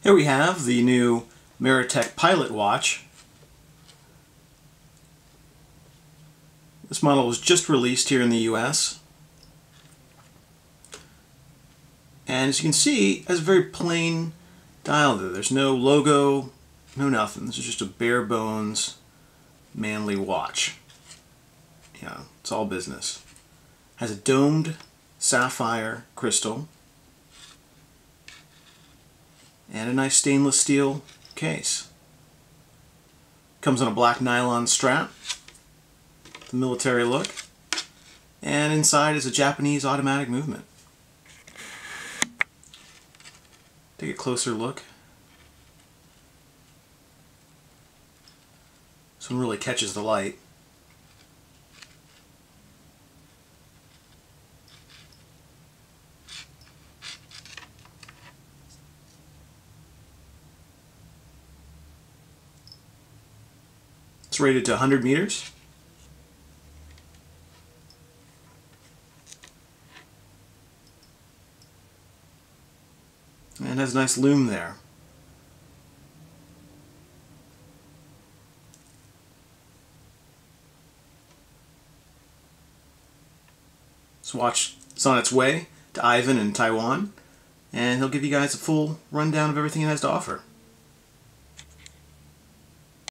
Here we have the new Maratac Pilot watch. This model was just released here in the US. And as you can see, it has a very plain dial there. There's no logo, no nothing. This is just a bare bones manly watch. Yeah, it's all business. Has a domed sapphire crystal and a nice stainless steel case. Comes on a black nylon strap, the military look, and inside is a Japanese automatic movement. Take a closer look. This one really catches the light. It's rated to 100 meters. And has a nice loom there. This watch is on its way to Ivan in Taiwan, and he'll give you guys a full rundown of everything it has to offer.